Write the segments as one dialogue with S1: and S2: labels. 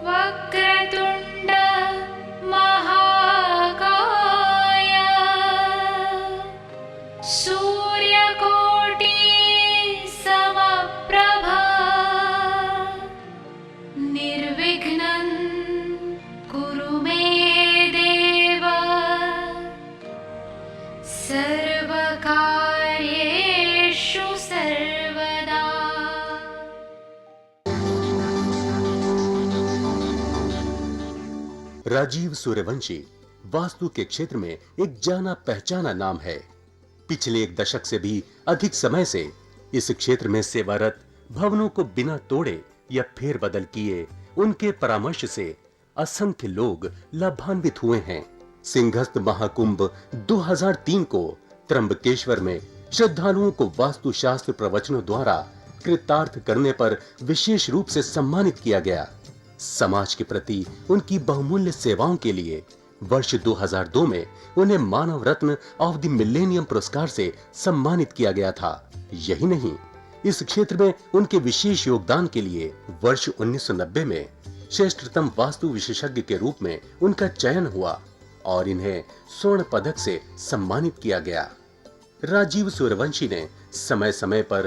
S1: वक्रतुण्ड महाकाय सूर्यकोटि समप्रभा निर्विघ्नं कुरु मे देव सर्वकार्येषु सर्वदा।
S2: राजीव सूर्यवंशी वास्तु के क्षेत्र में एक जाना पहचाना नाम है। पिछले एक दशक से भी अधिक समय से इस क्षेत्र में सेवारत, भवनों को बिना तोड़े या फेरबदल किए उनके परामर्श से असंख्य लोग लाभान्वित हुए हैं। सिंहस्थ महाकुंभ 2003 को त्र्यंबकेश्वर में श्रद्धालुओं को वास्तुशास्त्र प्रवचनों द्वारा कृतार्थ करने पर विशेष रूप से सम्मानित किया गया। समाज के प्रति उनकी बहुमूल्य सेवाओं के लिए वर्ष 2002 में उन्हें मानव रत्न ऑफ द मिलेनियम पुरस्कार से सम्मानित किया गया था। यही नहीं, इस क्षेत्र में उनके विशेष योगदान के लिए वर्ष 1990 में श्रेष्ठतम वास्तु विशेषज्ञ के रूप में उनका चयन हुआ और इन्हें स्वर्ण पदक से सम्मानित किया गया। राजीव सूर्यवंशी ने समय समय पर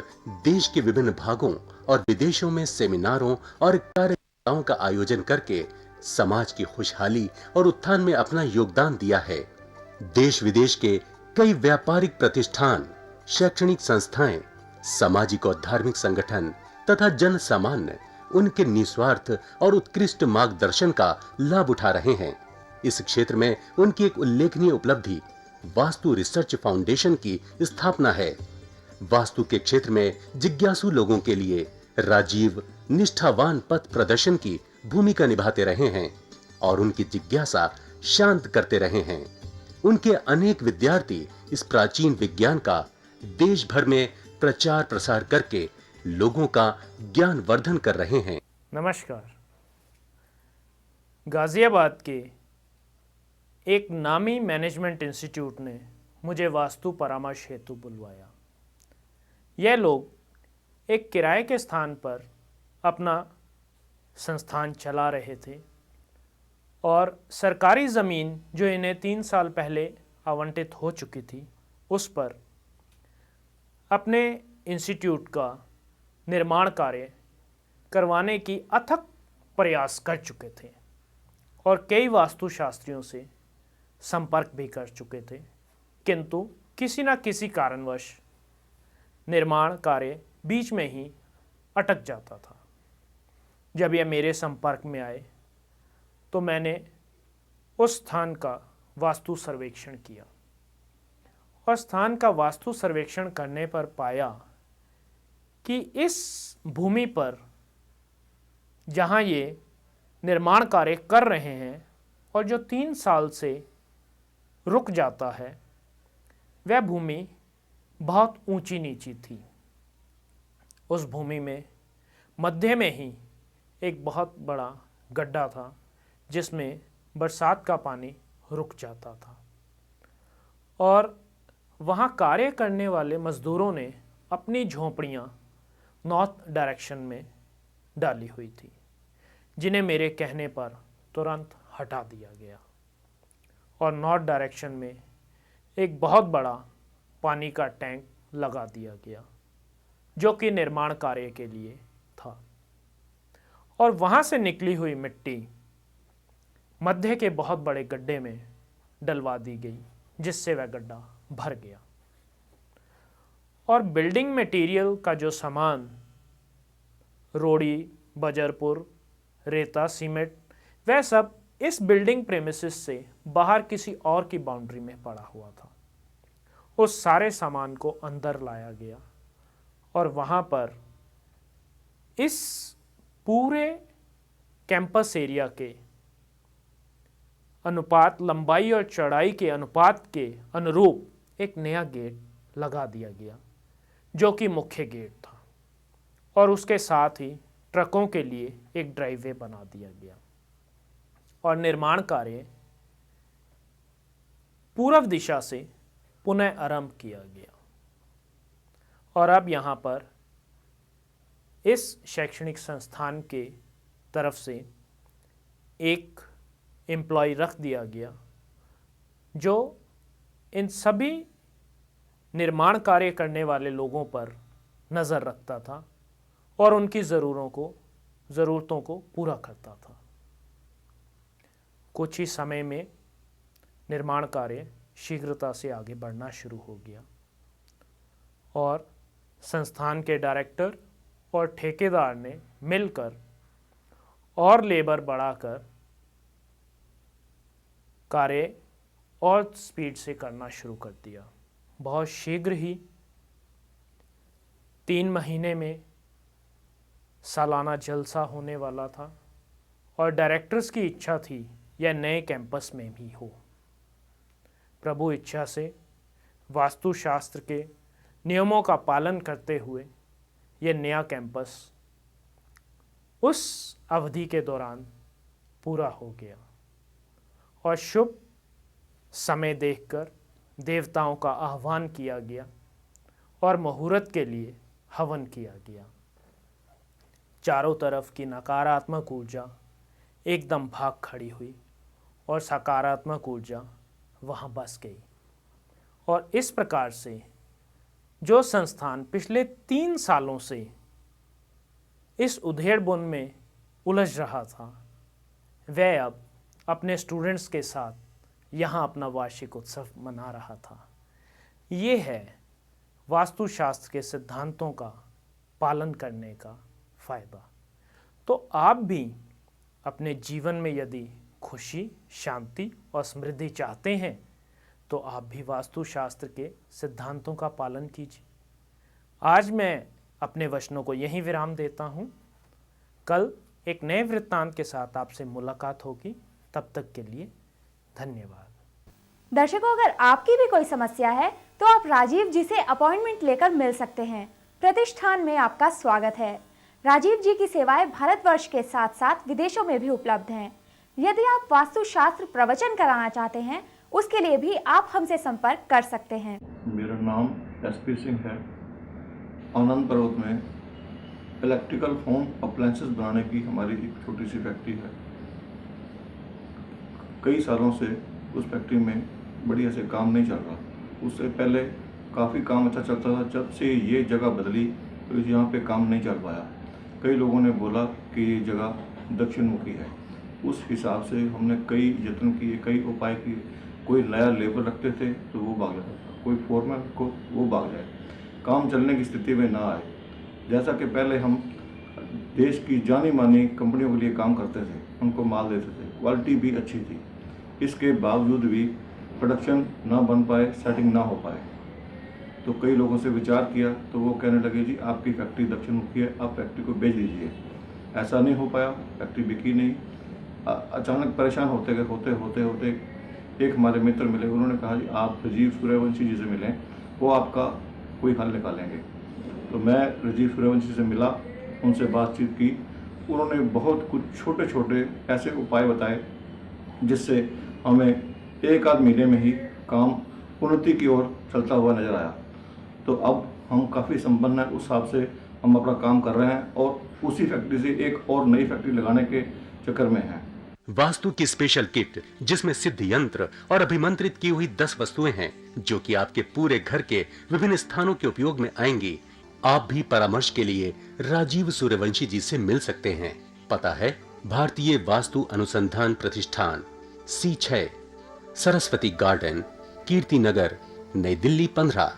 S2: देश के विभिन्न भागों और विदेशों में सेमिनारों और कार्यक्रमों का आयोजन करके समाज की खुशहाली और उत्थान में अपना योगदान दिया है। देश विदेश के कई व्यापारिक प्रतिष्ठान, शैक्षणिक संस्थाएं, सामाजिक और धार्मिक संगठन तथा जन सामान्य उनके निस्वार्थ और उत्कृष्ट मार्गदर्शन का लाभ उठा रहे हैं। इस क्षेत्र में उनकी एक उल्लेखनीय उपलब्धि वास्तु रिसर्च फाउंडेशन की स्थापना है। वास्तु के क्षेत्र में जिज्ञासु लोगों के लिए राजीव निष्ठावान पथ प्रदर्शन की भूमिका निभाते रहे हैं और उनकी जिज्ञासा शांत करते रहे हैं। उनके अनेक विद्यार्थी इस प्राचीन विज्ञान का देश भर में प्रचार प्रसार करके लोगों का ज्ञान वर्धन कर रहे हैं।
S3: नमस्कार। गाजियाबाद के एक नामी मैनेजमेंट इंस्टीट्यूट ने मुझे वास्तु परामर्श हेतु बुलवाया। यह लोग एक किराए के स्थान पर अपना संस्थान चला रहे थे और सरकारी ज़मीन जो इन्हें 3 साल पहले आवंटित हो चुकी थी, उस पर अपने इंस्टीट्यूट का निर्माण कार्य करवाने की अथक प्रयास कर चुके थे और कई वास्तुशास्त्रियों से संपर्क भी कर चुके थे, किंतु किसी न किसी कारणवश निर्माण कार्य बीच में ही अटक जाता था। जब यह मेरे संपर्क में आए तो मैंने उस स्थान का वास्तु सर्वेक्षण किया और स्थान का वास्तु सर्वेक्षण करने पर पाया कि इस भूमि पर जहाँ ये निर्माण कार्य कर रहे हैं और जो 3 साल से रुक जाता है, वह भूमि बहुत ऊंची नीची थी। उस भूमि में मध्य में ही एक बहुत बड़ा गड्ढा था जिसमें बरसात का पानी रुक जाता था और वहाँ कार्य करने वाले मजदूरों ने अपनी झोंपड़ियाँ नॉर्थ डायरेक्शन में डाली हुई थी, जिन्हें मेरे कहने पर तुरंत हटा दिया गया और नॉर्थ डायरेक्शन में एक बहुत बड़ा पानी का टैंक लगा दिया गया जो कि निर्माण कार्य के लिए था और वहाँ से निकली हुई मिट्टी मध्य के बहुत बड़े गड्ढे में डलवा दी गई, जिससे वह गड्ढा भर गया और बिल्डिंग मटेरियल का जो सामान रोड़ी, बजरपुर, रेता, सीमेंट, वह सब इस बिल्डिंग प्रेमिसेस से बाहर किसी और की बाउंड्री में पड़ा हुआ था। उस सारे सामान को अंदर लाया गया और वहाँ पर इस पूरे कैंपस एरिया के अनुपात, लंबाई और चौड़ाई के अनुपात के अनुरूप एक नया गेट लगा दिया गया जो कि मुख्य गेट था और उसके साथ ही ट्रकों के लिए एक ड्राइववे बना दिया गया और निर्माण कार्य पूर्व दिशा से पुनः आरंभ किया गया और अब यहाँ पर इस शैक्षणिक संस्थान के तरफ से एक एम्प्लॉय रख दिया गया जो इन सभी निर्माण कार्य करने वाले लोगों पर नज़र रखता था और उनकी ज़रूरतों को पूरा करता था। कुछ ही समय में निर्माण कार्य शीघ्रता से आगे बढ़ना शुरू हो गया और संस्थान के डायरेक्टर और ठेकेदार ने मिलकर और लेबर बढ़ाकर कार्य और स्पीड से करना शुरू कर दिया। बहुत शीघ्र ही 3 महीने में सालाना जलसा होने वाला था और डायरेक्टर्स की इच्छा थी यह नए कैंपस में भी हो। प्रभु इच्छा से वास्तुशास्त्र के नियमों का पालन करते हुए यह नया कैंपस उस अवधि के दौरान पूरा हो गया और शुभ समय देखकर देवताओं का आह्वान किया गया और मुहूर्त के लिए हवन किया गया। चारों तरफ की नकारात्मक ऊर्जा एकदम भाग खड़ी हुई और सकारात्मक ऊर्जा वहाँ बस गई और इस प्रकार से जो संस्थान पिछले 3 सालों से इस उधेड़-बुन में उलझ रहा था वह अब अपने स्टूडेंट्स के साथ यहाँ अपना वार्षिक उत्सव मना रहा था। ये है वास्तुशास्त्र के सिद्धांतों का पालन करने का फ़ायदा। तो आप भी अपने जीवन में यदि खुशी, शांति और समृद्धि चाहते हैं तो आप भी वास्तुशास्त्र के सिद्धांतों का पालन कीजिए। आज मैं अपने वचनों को यहीं विराम देता हूँ। कल एक नए वृत्तांत के साथ आपसे मुलाकात होगी। तब तक के लिए धन्यवाद।
S4: दर्शकों, अगर आपकी भी कोई समस्या है तो आप राजीव जी से अपॉइंटमेंट लेकर मिल सकते हैं। प्रतिष्ठान में आपका स्वागत है। राजीव जी की सेवाएं भारतवर्ष के साथ साथ विदेशों में भी उपलब्ध हैं। यदि आप वास्तुशास्त्र प्रवचन कराना चाहते हैं उसके लिए भी आप हमसे संपर्क कर सकते हैं।
S5: मेरा नाम SP सिंह है। आनंद पर्वत में इलेक्ट्रिकल होम अप्लायंसेस बनाने की हमारी एक छोटी सी फैक्ट्री है। कई सालों से उस फैक्ट्री में बढ़िया से काम नहीं चल रहा। उससे पहले काफ़ी काम अच्छा चलता था। जब से ये जगह बदली तो यहाँ पे काम नहीं चल पाया। कई लोगों ने बोला कि ये जगह दक्षिण मुखी है। उस हिसाब से हमने कई यत्न किए, कई उपाय किए। कोई नया लेबर रखते थे तो वो भाग जाता था, कोई फोरमैन को वो भाग जाए, काम चलने की स्थिति में ना आए। जैसा कि पहले हम देश की जानी मानी कंपनियों के लिए काम करते थे, उनको माल देते थे, क्वालिटी भी अच्छी थी। इसके बावजूद भी प्रोडक्शन ना बन पाए, सेटिंग ना हो पाए। तो कई लोगों से विचार किया तो वो कहने लगे जी आपकी फैक्ट्री दक्षिण मुखी है, आप फैक्ट्री को बेच दीजिए। ऐसा नहीं हो पाया, फैक्ट्री बिकी नहीं। अचानक परेशान होते एक हमारे मित्र मिले। उन्होंने कहा जी आप राजीव सूर्यवंशी जी से मिलें, वो आपका कोई हल निकालेंगे। तो मैं राजीव सूर्यवंशी से मिला, उनसे बातचीत की। उन्होंने बहुत कुछ छोटे छोटे ऐसे उपाय बताए जिससे हमें 1 आध महीने में ही काम उन्नति की ओर चलता हुआ नजर आया। तो अब हम काफ़ी संपन्न हैं। उस हिसाब से हम अपना काम कर रहे हैं और उसी फैक्ट्री से एक और नई फैक्ट्री लगाने के चक्कर में हैं।
S2: वास्तु की स्पेशल किट जिसमें सिद्ध यंत्र और अभिमंत्रित की हुई 10 वस्तुएं हैं जो कि आपके पूरे घर के विभिन्न स्थानों के उपयोग में आएंगी। आप भी परामर्श के लिए राजीव सूर्यवंशी जी से मिल सकते हैं। पता है भारतीय वास्तु अनुसंधान प्रतिष्ठान, C6, सरस्वती गार्डन, कीर्ति नगर, नई दिल्ली 15।